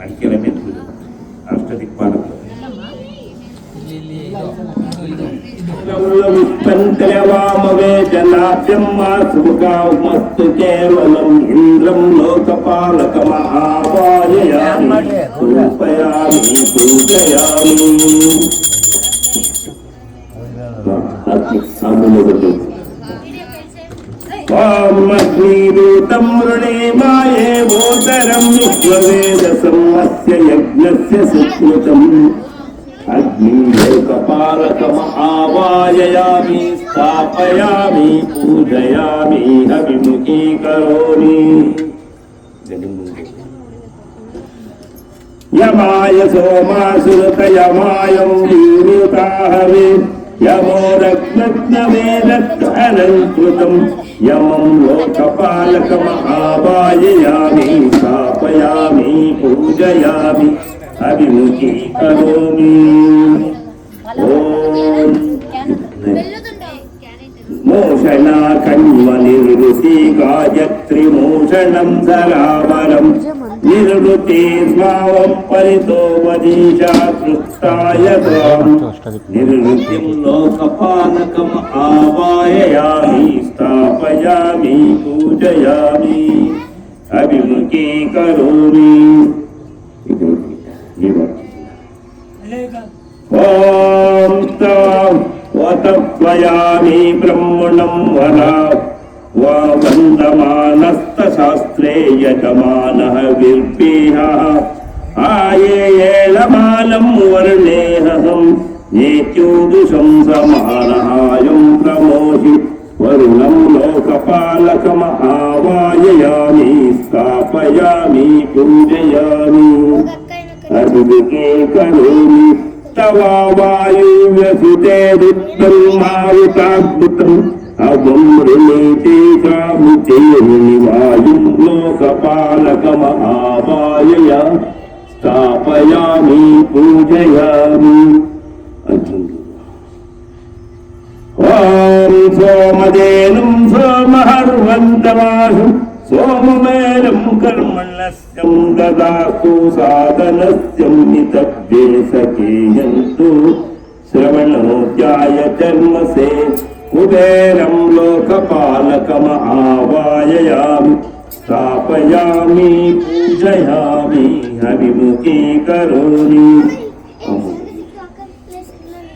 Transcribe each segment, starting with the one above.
ఐక్యలమిత్రులు అష్టదిక్పాలకులు మస్తు కేవలం ఇంద్రం లోకపాలకమహావాయయామి పూజయామి అగ్నిరూతం వృణే మాయే భూతరం విశ్వవేదసం అస్య యజ్ఞస్య సుకృతం అగ్నిలోకపాలకమహావాయయామి స్థాపయామి పూజయామి అభిముఖీకరోమి యమాయ సోమాసురతయమాయం వీరుతాహవే యమో రత్నవేదత్వనంకృతం యమం లోకపాలకమహావాయయామి స్థాపయామి పూజయామి అభిముఖీకరోమి. ఓం మోషణా కన్వనిర్వృతి గాయత్రిమోషణం ధరావరం నిర్వృతి స్వావం పరితో వదీశా సృష్టాయ త్వాం నిర్వృతిం లోకపాలకం ఆవాయయామి స్థాపయామి పూజయామి అభిముఖీకరోమి. ఓం వతత్వయామి బ్రహ్మణం వరా వందమానస్తశాస్త్రే యజమానః విర్పేహః ఆయేయేళమానం వర్ణేహం నేత్యూదుషం సమానహాయం ప్రమోహి వరుణం లోకపాలకమహావాయయామి స్థాపయామి పూజయామి అభిముఖీకరోమి. తవా వాయువ్యసుతే రుద్రం మారుతాద్భుతం అవం రుణీతే కాముచేరుని వాయుం లోకపాలకమహావాయయా స్థాపయామి పూజయామి. ఓం సోమదేనం సోమహర్వంతమాహు సోమమేనం కర్మణస్యం దదాతు సాధనస్యం నితభ్యే సఖేయంతు శ్రవణోధ్యాయ చర్మసే కుబేరం లోకపాలకమహావాయయామి స్థాపయామి పూజయామి అభిముఖీకరోమి.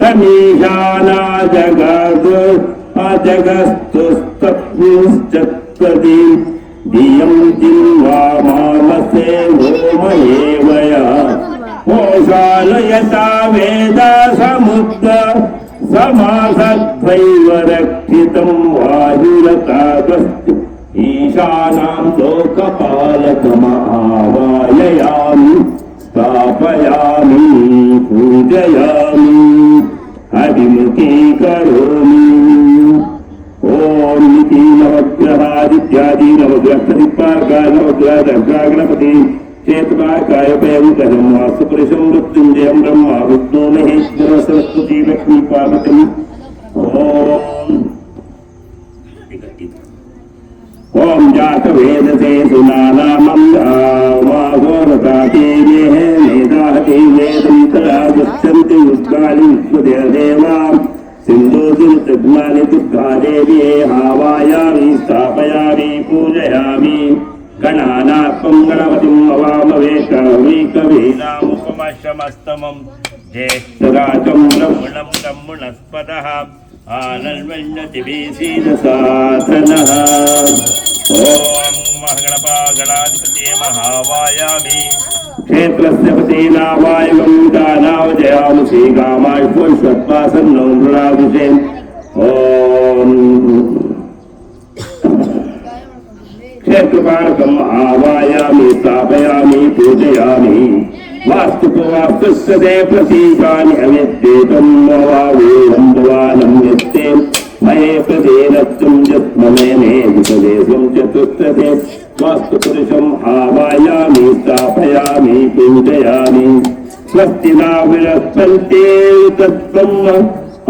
తమీశానా జగద్ అజగస్తుస్తత్పుశ్చత్వది ధియం జిన్వా మానసే ఓమయేవయా ఓషాలయతా వేద సముద్ర సమాసద్వైవ రక్షితం వాయురతాగస్తి ఈశానాం లోకపాలకమహావాయయామి స్థాపయామి పూజయామి అభిముఖీకరోమి. ఓం ఇతి నవగ్రహాదిత్యాది నవగ్రహదిక్పాలకాయ నవగ్రహదగ్రాగణపతి చేతుకాయ భయంకరం వాసుపురుషం మృత్యుంజయం బ్రహ్మ విష్ణు మహేశ్వర సరస్వతి లక్ష్మీ పార్వతం. ఓం జాతవేదసే సునానామం వాగోరతాతే వేదాహతే వేదం తదా గచ్చంతి ఉద్గాలి విశ్వదేవా సింధూర్మాని దుర్గాదేవి ఆవాయామి స్థాపయామి పూజయామి. గణానాత్మం గణపతిం అవామవే కవీకవీనాముపమశ్రమస్తమం జ్యేష్ఠరాజం బ్రహ్మణం బ్రహ్మణస్పదః ఆనల్వన్నతిభిసీదసాధనః. ఓం మహాగణపా గణాధిపతే మహావాయామి క్షేత్రస్య పతేనావాయుగం దానావజయామి శ్రీకామాయుష్మశ్వత్వాసన్నో మృణాభిషే. ఓం క్షేత్రపాలకం ఆవాయామి స్థాపయామి పూజయామి. వాస్తుపవాస్తుస్యతే ప్రతీకాని అవిద్యేతం వావేహం భవానం యస్తే మయే ప్రదేనత్వం జత్మమే విపదేశం చతుస్తతే వాస్తుపురుషం ఆవాయామి స్థాపయామి పూజయామి. స్వస్తి నా విరస్పంతే తత్వం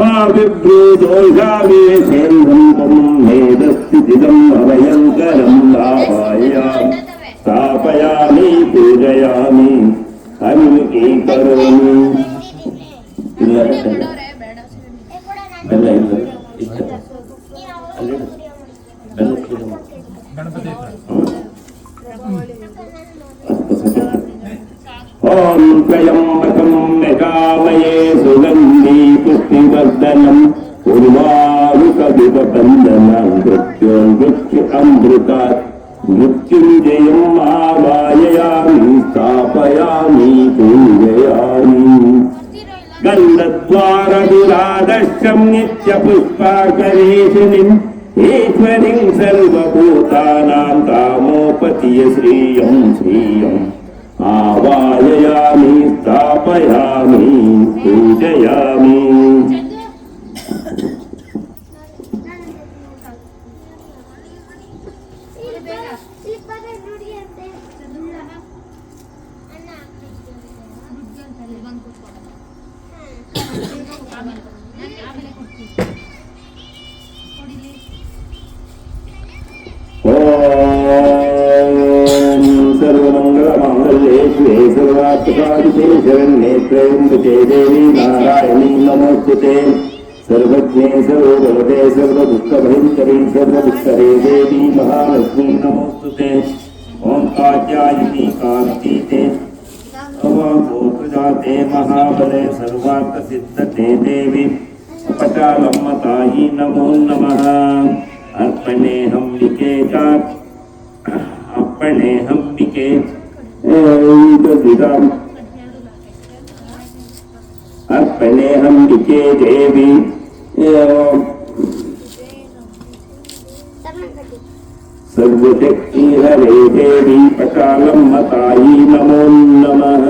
ఆవిభ్రూదోషావేశేంద్రం మేధస్థితిదం అభయంకరం ఆవాయామి स्थापयामि पूजयामि अन्विकीकरोमि ಇಲ್ಲ ಬೆಲ್ಲ ಇಲ್ಲ ಇಷ್ಟ ಅಲ್ಲಿ ಬೆಲ್ಲ ಗಣಪತಿ ಓಂ ತ್ರಯಂಬಕಂ ಯಜಾಮಹೇ ಸುಗಂಧಿ ಪುಷ್ಟಿವರ್ಧನಂ उर्वारुकविपबन्धनं मृत्योर्मृत्यु अमृतात् मृत्युञ्जयं आवाहयामि स्थापयामि पूजयामि गन्धद्वारविरादश्चं नित्यपुष्पाकरेशिनीम् ईश्वरीं सर्वभूतानां कामोपतीय श्रियं श्रियम् आवाहयामि स्थापयामि पूजयामि सर्वमंगलमांगल्ये शिवे सर्वार्थसाधिके शरण्ये त्र्यंबके देवी नारायणी नमोस्तुते सर्वज्ञे सर्वबलदे सर्वदुःखभयंकरी सर्वदुःखरे देवी महालक्ष्मी नमोस्तुते ओम कात्यायनी कान्तिते अवभूतजाते महाबले सर्वार्थसिद्धते देवी पटालम्मतायि नमो नमः अर्पणेऽहंबिके चात् अर्पणेऽहंबिके ऐदविदम् अर्पणेऽहंबिके देवी सर्वशक्ति हरे देवी पटालम्मतायि नमो नमः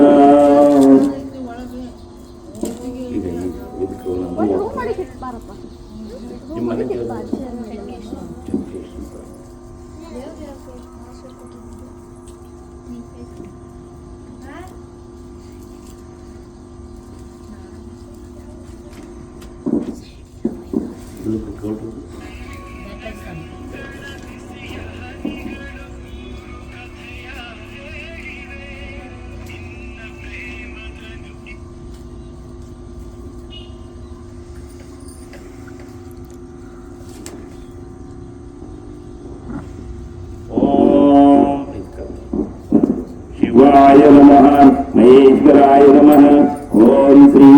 शिवाय नमः महेश्वराय नमः ओम श्री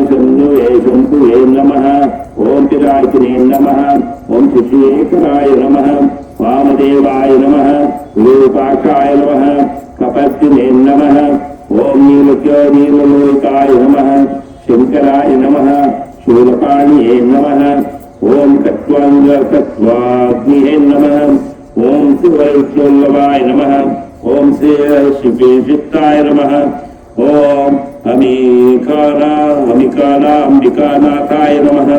शंभुवे नमः ओम पिराचिने नमः ओम शिशुशेखराय नमः वामदेवाय नमः विरूपाक्षाय नमः कपर्दिने नमः ओम नीललोहिताय नमः शंकराय नमः शूलपाणिये नमः ओम कट्वाग्निहे नमः ओम शिवैश्वल्लभाय नमः ओम शिवेशिताय नमः ओम अमिकानाम्बिकानाथाय नमः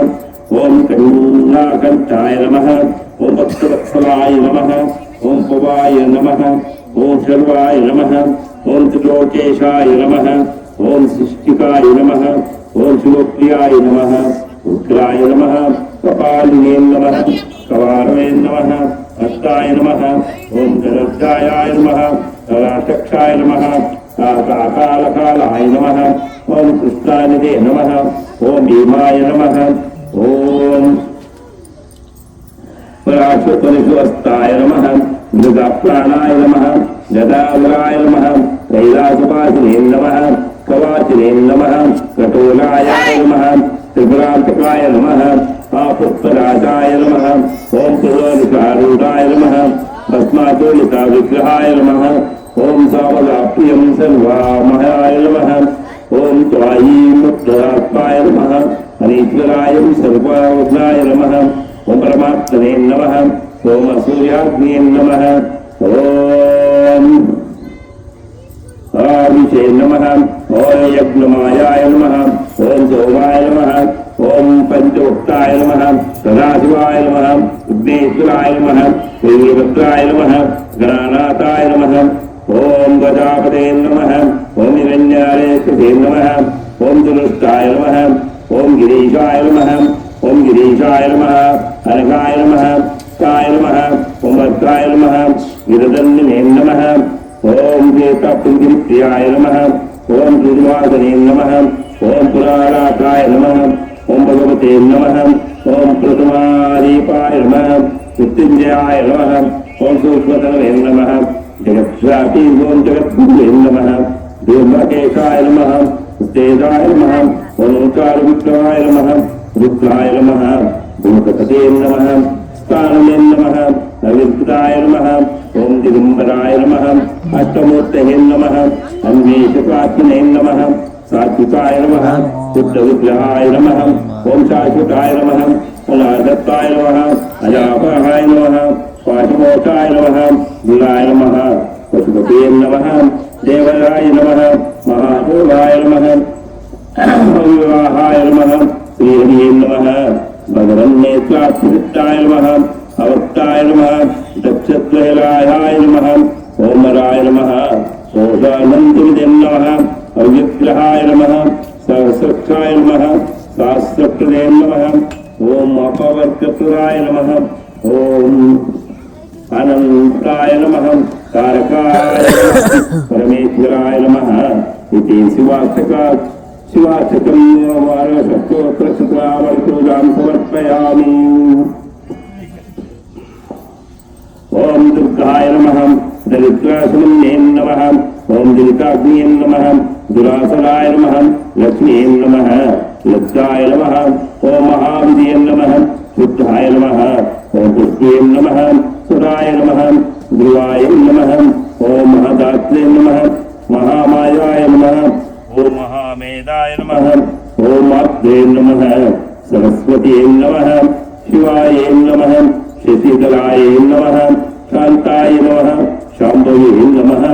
ओम कन्याकण्ठाय नमः ओम भक्तवत्सलाय नमः ओम पवाय नमः ओम शर्वाय नमः ओम त्रिलोकेशाय नमः ओम सृष्टिकाय नमः ओम शिवप्रियाय नमः उग्राय नमः कपालिने नमः कवारवे नमः हस्ताय नमः ओम जलध्यायाय नमः राचक्षाय नमः काकालकालाय नमः ओम कृष्णानिधे नमः ओम भीमाय नमः ओम पराशुपरिशुवस्ताय नमः मृगप्राणाय नमः गदाधराय नमः कैलासवासिने नमः कवाचिने नमः कटोलाय नमः त्रिपुरान्तकाय नमः पुष्पराजाय नमः ओम पुरोनिकारूढाय नमः भस्मातोलिका विग्रहाय नमः ओम सावलाप्रियं सर्वामहाय नमः ओम त्वायीमुद्रात्माय नमः अनीश्वराय सर्ववज्राय नमः ओम परमात्मने नमः ओम सूर्याग्ने नमः ओम आदिशे नमः ओम यज्ञमायाय नमः ओम सोमाय नमः ओम पंचमुक्ताय नमः सदाशिवाय नमः विघ्नेश्वराय नमः वीरभद्राय नमः गणानाथाय नमः ओम गजापते नमः ओम निरंजनाय नमः ओम दुरुष्टाय नमः ओम गिरीशाय नमः ओम गिरीशाय नमः अनघाय नमः काय नमः ओम भद्राय नमः विरदन्निने नमः ओम वेतापुंगिरिप्रियाय नमः ओम दुर्वासने नमः ओम पुराराकाय नमः ओम भगवते नमः ओम प्रथमादीपाय नमः मृत्युंजयाय नमः ओम सूक्ष्मतनवे नमः जगत्सापी ओम जगद्गुरुवे नमः दुर्मकेशाय नमः तेजाय नमः ओम ओंकार विक्रमाय नमः रुद्राय नमः धूमकपते नमः स्थानमे नमः अविद्याय नमः ओम दिगंबराय नमः अष्टमूर्तये नमः अन्वेषकात्मने नमः सात्विकाय नमः शुद्धविग्रहाय नमः ओम शाश्वताय नमः अनादत्ताय नमः अजापहाय नमः पाशमोक्षाय नमः गुणाय नमः पशुपते नमः देवराय नमः महादेवाय नमः विवाहाय नमः श्रीहरिये नमः भगवन्नेत्रात्मृताय नमः अवक्ताय नमः दक्षत्वहलाय नमः ओमराय नमः सोदानन्दविदे नमः अव्यग्रहाय नमः सहस्रक्षाय नमः सहस्रप्रदे नमः ओम अपवर्गपुराय नमः ओम अनंताय नमः कारकाय नमः परमेश्वराय नमः इति शिवाचकं वारसस्तोत्रस्तुत्रावर्तोजां समर्पयामि ओम दुर्गाय नमः दरिद्रासुमन्ये नमः ओम दलिताग्निये नमः दुरासलाय नमः लक्ष्मीये नमः लज्जाय नमः ओम महाविदये नमः शुद्धाय नमः ओम पुष्टिये नमः सुराय नमः ध्रुवाय नमः ओम महदात्रे नमः महामायाय नमः ओम महामेधाय नमः ओम आद्रे नमः सरस्वतीये नमः शिवाय नमः शशिधराय नमः शांताय नमः शांभवे नमः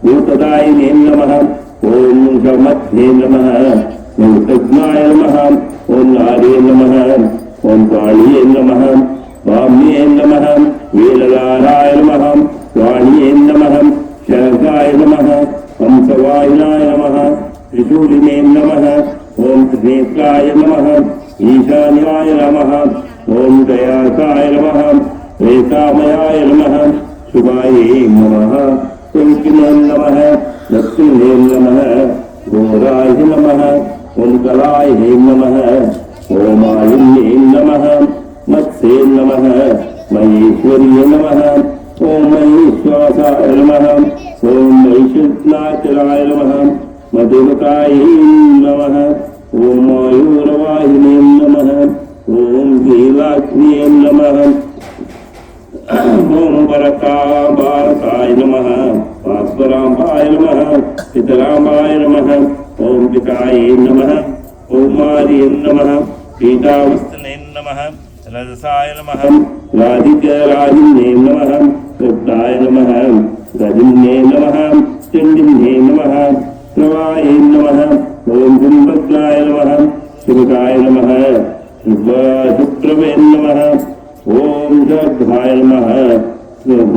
भूतदायिने नमः ओम गमध्ये नमः भूतज्ञाय नमः ओम नारे नमः ओम कालिये नमः वाम्ये नमः वेलगाराय नमः वाणिये नमः शरदाय नमः हंसवाहिनाय नमः त्रिशूलिने नमः ओम त्रिनेत्राय नमः ईशान्याय नमः ओम दयाकाय नमः वेतामयाय नमः शुभाये नमः कुंकिने नमः दक्षिणे नमः घोराय नमः ओंकलाय नमः ओमालिन्ये नमः मत्स्ये नमः महेश्वर्ये नमः ओम महेश्वासाय नमः ओम महिषनाचलाय नमः मधुमकाय नमः ओम मयूरवाहिने नमः ओम नीलाग्निये नमः ओम वरकाय नमः भास्वराम्बाय नमः पितराम्बाय नमः ओम पिताय नमः ओम मार्ये नमः पीतावस्तने नमः रजसाय नमः राधिकाराजिन्ये नमः रुद्राय नमः रजिन्ये नमः चण्डिन्ये नमः प्रवाय नमः ओम गुंभद्राय नमः शिवकाय नमः शुक्रवे नमः ओम जगधाय नमः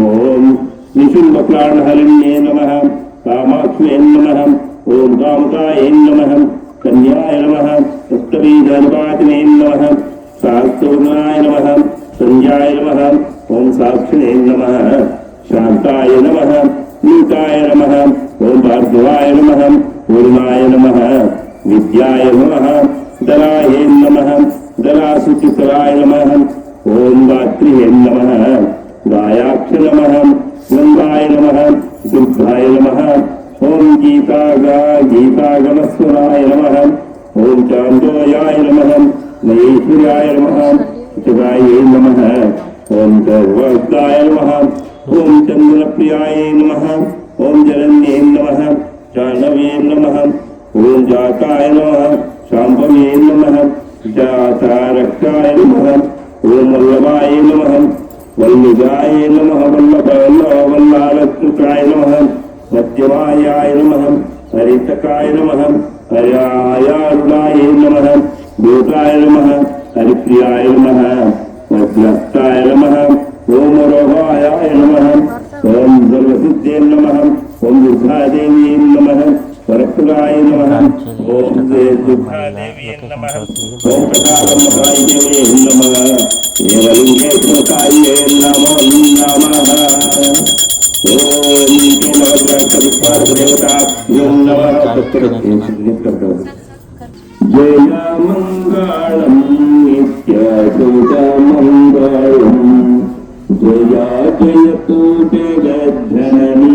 ओम निशुम्भप्राणहरिण्ये नमः कामाक्ष्मे नमः ओम कामकाय नमः कन्याय नमः सप्तबीजनिपातिने नमः शास्त्रोन्नाय नमः संज्ञाय नमः ओम साक्षिणे नमः शांताय नमः नीताय नमः ओम भार्गवाय नमः पूर्णाय नमः विद्याय नमः दलाय नमः दलासुचितराय नमः ओम गात्रिये नमः गायाक्ष नमः गंगाय नमः दुर्गाय नमः ओम गीतागमस्वराय नमः ओम चांदोयाय नमः महेश्वर्याय नमः शिवाय नमः ओम सर्वज्ञाय नमः ओम चंद्रप्रियाय नमः ओम जरण्ये नमः जानवे नमः ओम जाताय नमः शांभवे नमः जातारक्षाय नमः ओम वल्लभाय नमः वल्लिजाय नमः वल्लालकृताय नमः मध्यमायाय नमः हरितकाय नमः हरियायारुणाय नमः दूताय नमः हरिप्रियाय नमः वज्रस्ताय नमः ओम रोहायाय नमः ओम सर्वसिद्धे नमः ओम दुर्गादेवी नमः वरपुराय नमः ओम दुर्गादेवी नमः ओम प्रकाशमकाय देवी नमः एवलिंगेश्वराय नमो नमः जय मंगलम नित्य मंगलम जया जयतु जगद्धरणी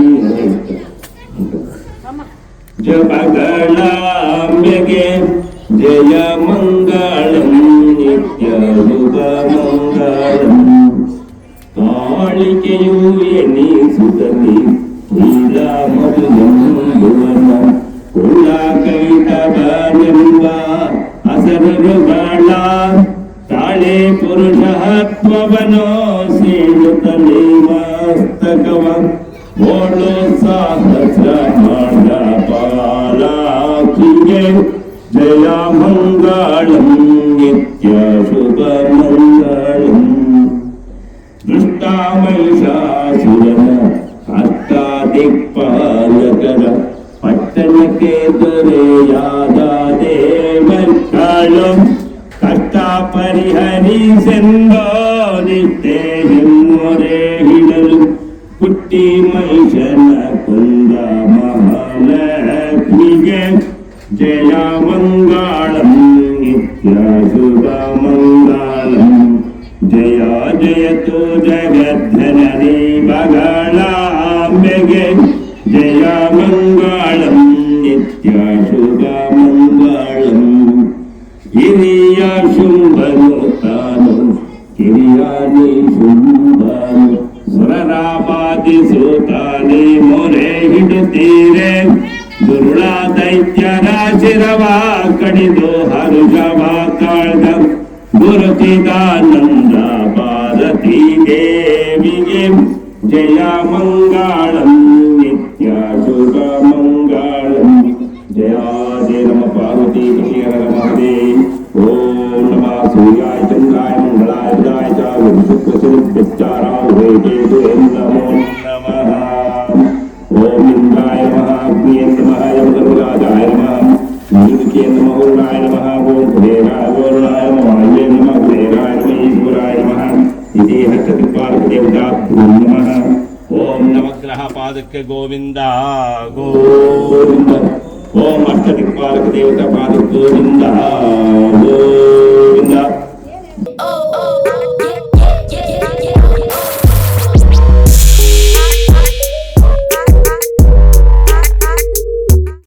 जपगणाम्यगे जय मंगलम नित्य मंगलम कालिकेयु एनिसुतति लीला मधुरं कुल कवितवನೆಂಬ ಅಸರುಗಳ ತಾಳೆ ಪುರುಷತ್ವವನೋ ಸೀಳುತ್ತಲೇ ಮಸ್ತಕವ ಓಳು ಸಹಸ್ರ ಪಾಲಾಕಿಗೆ ಜಯ ಮಂಗಳಂ ನಿತ್ಯ ಶುಭ ಮಂಗಳಂ ದುಷ್ಟಾಮಹಿಷಾಸುರನ ಅಷ್ಟಾದಿಕ್ಪಾಲಕರ ಪಟ್ಟಣಕ್ಕೆ ದೊರೆಯಾದ ದೇವರುಗಳು ಕಷ್ಟ ಪರಿಹರಿಸೆಂದೋ ನಿತ್ಯ ಹೆಮ್ಮೊರೆ ಹಿಡಲು ಪುಟ್ಟಿ ಮಹಿಷನ ಕೊಂದ ಮಹಾಲಕ್ಷ್ಮಿಗೆ ಜಯ ಮಂಗಳಂ ನಿತ್ಯ ಶುಭ ಮಂಗಳಂ ಜಯ ಜಯತು ಜಗದ್ಧನನಿ ಬಗಳಾಂಬೆಗೆ ಜಯ ಮಂಗಳಂ ನಿತ್ಯ ಶುಭ ಮಂಗಳಂ ಕಿರಿಯ ಶುಂಭನು ತಾನು ಕಿರಿಯಾನಿ ಶುಂಭನು ಸುರರಾಪಾದಿಸುತ್ತಾನೆ ಮೊರೆ ಹಿಡುತ್ತೀರೆ ದುರುಳ ದೈತ್ಯರ ಶಿರವ ಕಡಿದು ಹರುಷವ ಕಾಳ್ದ ಗುರುತಿದಾನಂದ ಭಾರತೀ ದೇವಿಗೆ ಜಯ ಮಂಗಳಂ ನಿತ್ಯ ಶುಭ ಮಂಗಳಂ ಜಯಾಜಯ ನಮ ಪಾರ್ವತಿ ಹರ ಮಹಾದೇವ ಓಂ ನಮಃ ಸೂರ್ಯಾಯ ಚಂದ್ರಾಯ ಮಂಗಳಾಯ ಬುಧಾಯ ಚ ಶುಕ್ರಶನಿಶ್ಚಾರಾಯ ಕೇತು ನಮೋ ನಮಃ ಓಂ ಇಂದ್ರಾಯ ನಮಃ ಅಗ್ನಿಯೇ ನಮಃ ಯಮಧರ್ಮರಾಜಾಯ ನಮಃ ನೀಲಕೇ ನಮಃ ವರುಣಾಯ ನಮಃ ಓಂ ಕುಬೇರಾಯ ವರುಣಾಯ ನಮಃ ವಾಯೇ ನಮಃ ಕುಬೇರಾಯ ನಮಃ ಈಶ್ವರಾಯ ನಮಃ ಇತಿ ಹಸ್ತದಿಕ್ಪಾಲಕದೇವತಾಭ್ಯೋ ನಮಃ ಓಂ ನವಗ್ರಹ ಪಾದಕ್ಕೆ ಗೋವಿಂದ ಗೋವಿಂದ ಓಂ ಅಷ್ಟದಿಕ್ಪಾಲಕದೇವತಾ ಪಾದಕ್ಕೆ ಗೋವಿಂದ ಗೋವಿಂದ